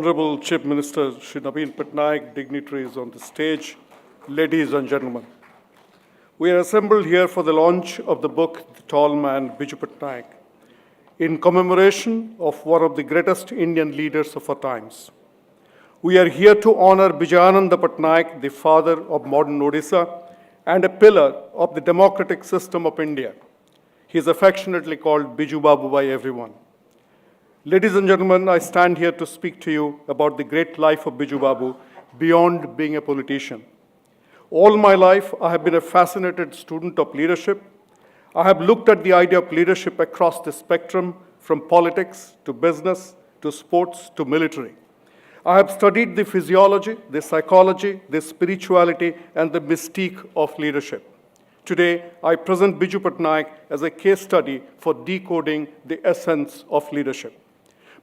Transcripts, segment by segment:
Honorable Chief Minister Shri Biju Patnaik, dignitaries on the stage, ladies and gentlemen. We are assembled here for the launch of the book, The Tall Man, Biju Patnaik, in commemoration of one of the greatest Indian leaders of our times. We are here to honor Bijayananda Patnaik, the father of modern Odisha and a pillar of the democratic system of India. He is affectionately called Biju Babu by everyone. Ladies and gentlemen, I stand here to speak to you about the great life of Biju Babu beyond being a politician. All my life, I have been a fascinated student of leadership. I have looked at the idea of leadership across the spectrum, from politics to business to sports to military. I have studied the physiology, the psychology, the spirituality, and the mystique of leadership. Today, I present Biju Patnaik as a case study for decoding the essence of leadership.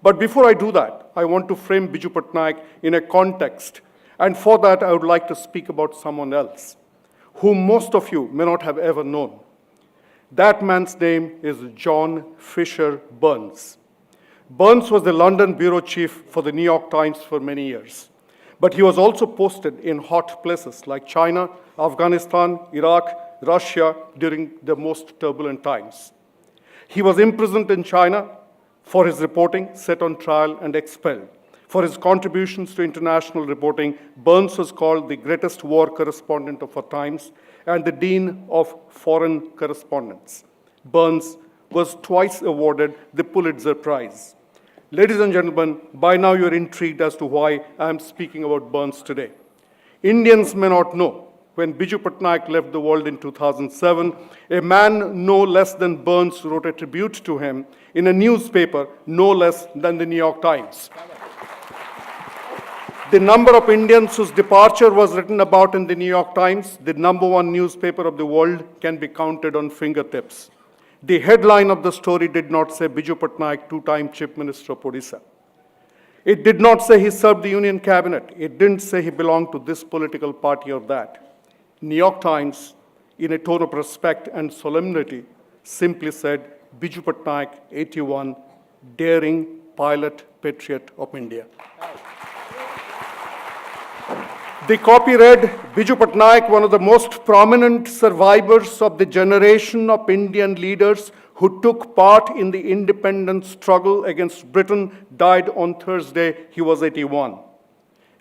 But before I do that, I want to frame Biju Patnaik in a context, and for that I would like to speak about someone else, whom most of you may not have ever known. That man's name is John Fisher Burns. Burns was the London bureau chief for the New York Times for many years, but he was also posted in hot places like China, Afghanistan, Iraq, Russia during the most turbulent times. He was imprisoned in China for his reporting, set on trial, and expelled. For his contributions to international reporting, Burns was called the greatest war correspondent of our times and the dean of foreign correspondence. Burns was twice awarded the Pulitzer Prize. Ladies and gentlemen, by now you're intrigued as to why I'm speaking about Burns today. Indians may not know, when Biju Patnaik left the world in 2007, a man no less than Burns wrote a tribute to him in a newspaper no less than the New York Times. The number of Indians whose departure was written about in the New York Times, the #1 newspaper of the world, can be counted on fingertips. The headline of the story did not say Biju Patnaik, two-time Chief Minister of Odisha. It did not say he served the Union Cabinet. It didn't say he belonged to this political party or that. New York Times, in a tone of respect and solemnity, simply said, Biju Patnaik, 81, daring pilot patriot of India. The copy read, Biju Patnaik, one of the most prominent survivors of the generation of Indian leaders who took part in the independence struggle against Britain, died on Thursday. He was 81.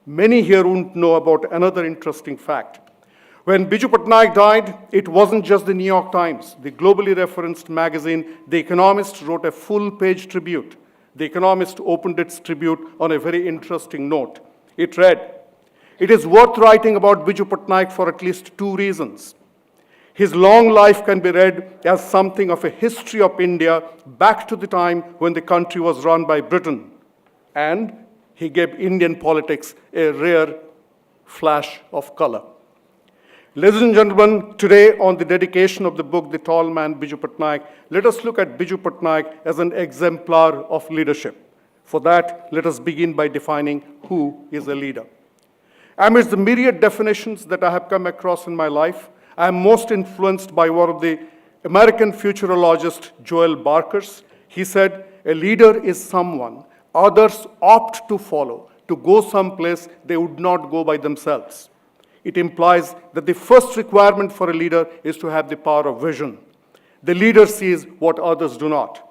Many here won't know about another interesting fact. When Biju Patnaik died, it wasn't just the New York Times. The globally referenced magazine, The Economist, wrote a full-page tribute. The Economist opened its tribute on a very interesting note. It read, it is worth writing about Biju Patnaik for at least two reasons. His long life can be read as something of a history of India back to the time when the country was run by Britain. And he gave Indian politics a rare flash of color. Ladies and gentlemen, today on the dedication of the book, The Tall Man, Biju Patnaik, let us look at Biju Patnaik as an exemplar of leadership. For that, let us begin by defining who is a leader. Amidst the myriad definitions that I have come across in my life, I am most influenced by one of the American futurologist, Joel Barker's. He said, a leader is someone others opt to follow, to go someplace they would not go by themselves. It implies that the first requirement for a leader is to have the power of vision. The leader sees what others do not.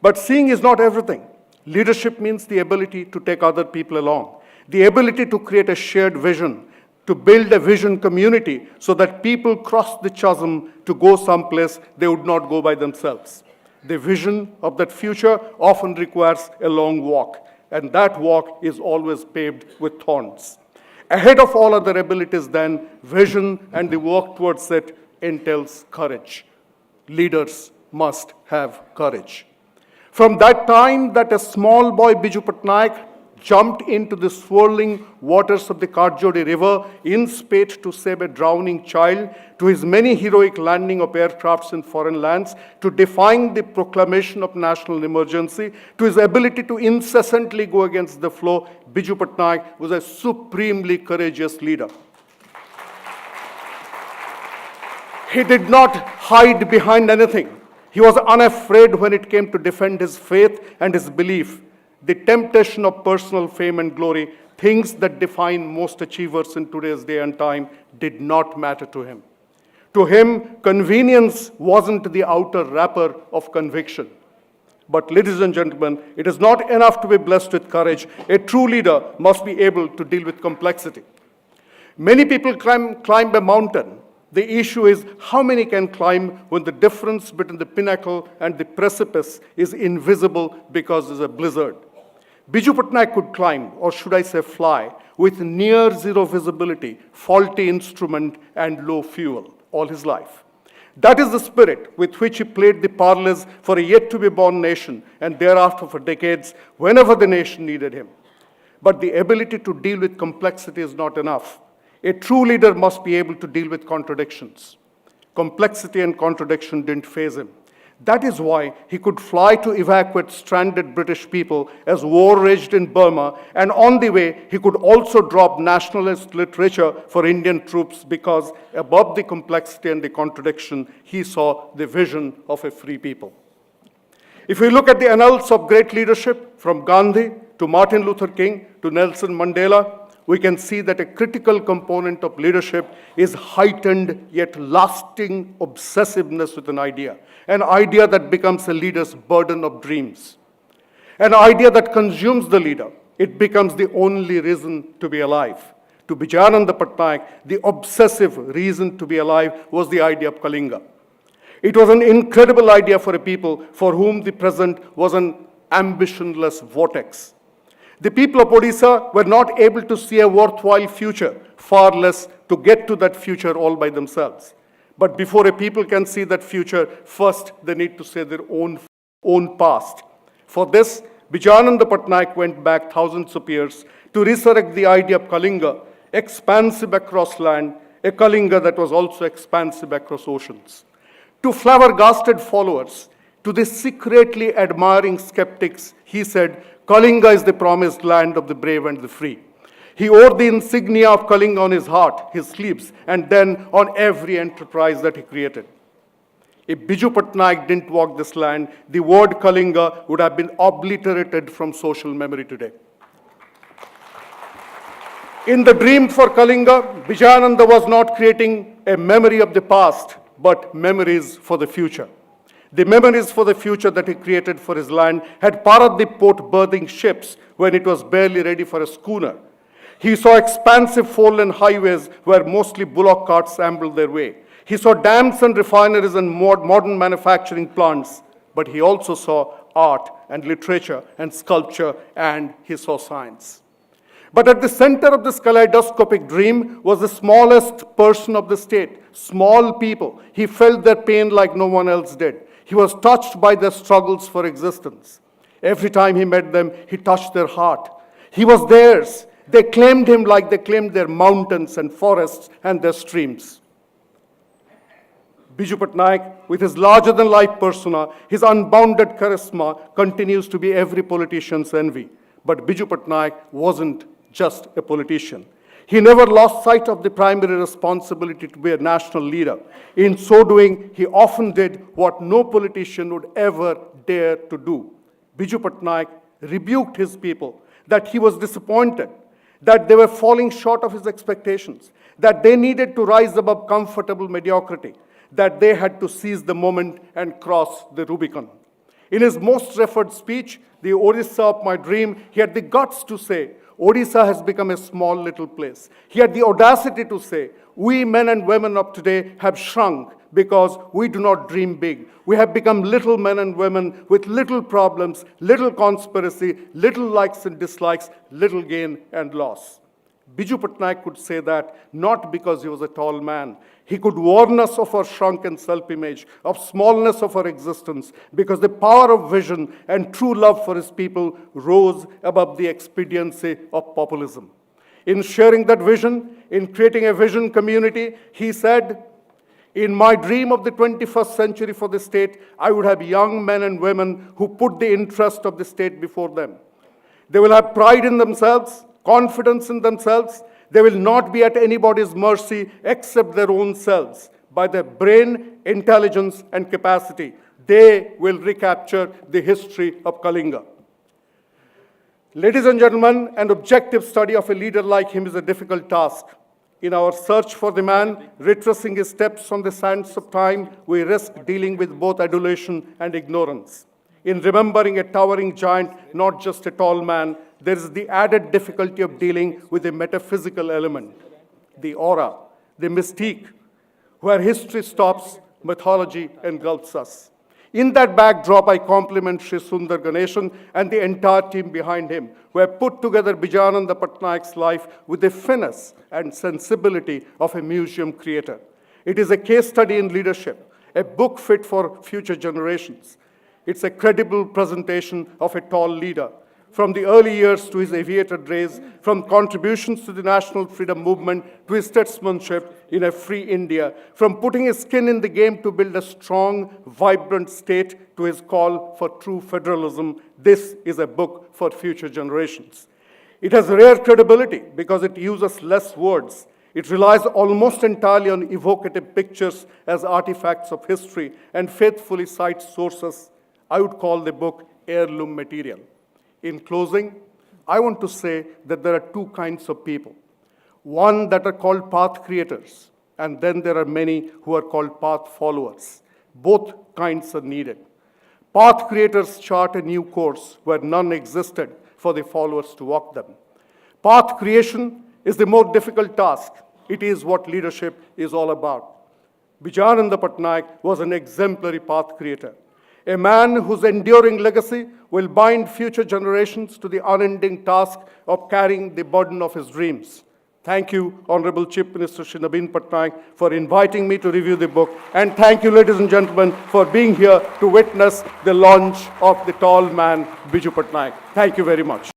But seeing is not everything. Leadership means the ability to take other people along, the ability to create a shared vision, to build a vision community so that people cross the chasm to go someplace they would not go by themselves. The vision of that future often requires a long walk, and that walk is always paved with thorns. Ahead of all other abilities, then, vision and the work towards it entails courage. Leaders must have courage. From that time that a small boy, Biju Patnaik, jumped into the swirling waters of the Karjodi River in spate to save a drowning child, to his many heroic landing of aircrafts in foreign lands, to defying the proclamation of national emergency, to his ability to incessantly go against the flow, Biju Patnaik was a supremely courageous leader. He did not hide behind anything. He was unafraid when it came to defend his faith and his belief. the temptation of personal fame and glory, things that define most achievers in today's day and time, did not matter to him. To him, convenience wasn't the outer wrapper of conviction. But ladies and gentlemen, it is not enough to be blessed with courage. A true leader must be able to deal with complexity. Many people climb a mountain. The issue is how many can climb when the difference between the pinnacle and the precipice is invisible because there's a blizzard. Biju Patnaik could climb, or should I say fly, with near zero visibility, faulty instrument, and low fuel all his life. That is the spirit with which he played the parlays for a yet-to-be-born nation, and thereafter for decades, whenever the nation needed him. But the ability to deal with complexity is not enough. A true leader must be able to deal with contradictions. Complexity and contradiction didn't faze him. That is why he could fly to evacuate stranded British people as war raged in Burma, and on the way, he could also drop nationalist literature for Indian troops because above the complexity and the contradiction, he saw the vision of a free people. If we look at the annals of great leadership, from Gandhi to Martin Luther King to Nelson Mandela, we can see that a critical component of leadership is heightened yet lasting obsessiveness with an idea that becomes a leader's burden of dreams, an idea that consumes the leader. It becomes the only reason to be alive. To Bijananda Patnaik, the obsessive reason to be alive was the idea of Kalinga. It was an incredible idea for a people for whom the present was an ambitionless vortex. The people of Odisha were not able to see a worthwhile future, far less to get to that future all by themselves. But before a people can see that future, first they need to see their own past. For this, Bijananda Patnaik went back thousands of years to resurrect the idea of Kalinga, expansive across land, a Kalinga that was also expansive across oceans. To flabbergasted followers, to the secretly admiring skeptics, he said, Kalinga is the promised land of the brave and the free. He wore the insignia of Kalinga on his heart, his sleeves, and then on every enterprise that he created. If Biju Patnaik didn't walk this land, the word Kalinga would have been obliterated from social memory today. In the dream for Kalinga, Bijananda was not creating a memory of the past, but memories for the future. The memories for the future that he created for his land had Paradip port birthing ships when it was barely ready for a schooner. He saw expansive four-lane highways where mostly bullock carts ambled their way. He saw dams and refineries and modern manufacturing plants, but he also saw art and literature and sculpture, and he saw science. But at the center of this kaleidoscopic dream was the smallest person of the state, small people. He felt their pain like no one else did. He was touched by their struggles for existence. Every time he met them, he touched their heart. He was theirs. They claimed him like they claimed their mountains and forests and their streams. Biju Patnaik, with his larger-than-life persona, his unbounded charisma, continues to be every politician's envy. But Biju Patnaik wasn't just a politician. He never lost sight of the primary responsibility to be a national leader. In so doing, he often did what no politician would ever dare to do. Biju Patnaik rebuked his people that he was disappointed, that they were falling short of his expectations, that they needed to rise above comfortable mediocrity, that they had to seize the moment and cross the Rubicon. In his most referred speech, the Odisha of my dream, he had the guts to say, Odisha has become a small little place. He had the audacity to say, we men and women of today have shrunk because we do not dream big. We have become little men and women with little problems, little conspiracy, little likes and dislikes, little gain and loss. Biju Patnaik could say that not because he was a tall man. He could warn us of our shrunken self-image, of smallness of our existence, because the power of vision and true love for his people rose above the expediency of populism. In sharing that vision, in creating a vision community, he said, in my dream of the 21st century for the state, I would have young men and women who put the interest of the state before them. They will have pride in themselves, confidence in themselves. They will not be at anybody's mercy except their own selves. By their brain, intelligence, and capacity, they will recapture the history of Kalinga. Ladies and gentlemen, an objective study of a leader like him is a difficult task. In our search for the man, retracing his steps on the sands of time, we risk dealing with both adulation and ignorance. In remembering a towering giant, not just a tall man, there is the added difficulty of dealing with a metaphysical element, the aura, the mystique. Where history stops, mythology engulfs us. In that backdrop, I compliment Sri Sundar Ganeshan and the entire team behind him, who have put together Biju Patnaik's life with the finesse and sensibility of a museum creator. It is a case study in leadership, a book fit for future generations. It's a credible presentation of a tall leader. From the early years to his aviator days, from contributions to the national freedom movement to his statesmanship in a free India, from putting his skin in the game to build a strong, vibrant state to his call for true federalism, this is a book for future generations. It has rare credibility because it uses less words. It relies almost entirely on evocative pictures as artifacts of history and faithfully cites sources. I would call the book heirloom material. In closing, I want to say that there are two kinds of people. One that are called path creators, and then there are many who are called path followers. Both kinds are needed. Path creators chart a new course where none existed for the followers to walk them. Path creation is the more difficult task. It is what leadership is all about. Biju Patnaik was an exemplary path creator, a man whose enduring legacy will bind future generations to the unending task of carrying the burden of his dreams. Thank you, Honorable Chief Minister Shri Naveen Patnaik, for inviting me to review the book. And thank you, ladies and gentlemen, for being here to witness the launch of the tall man, Biju Patnaik. Thank you very much.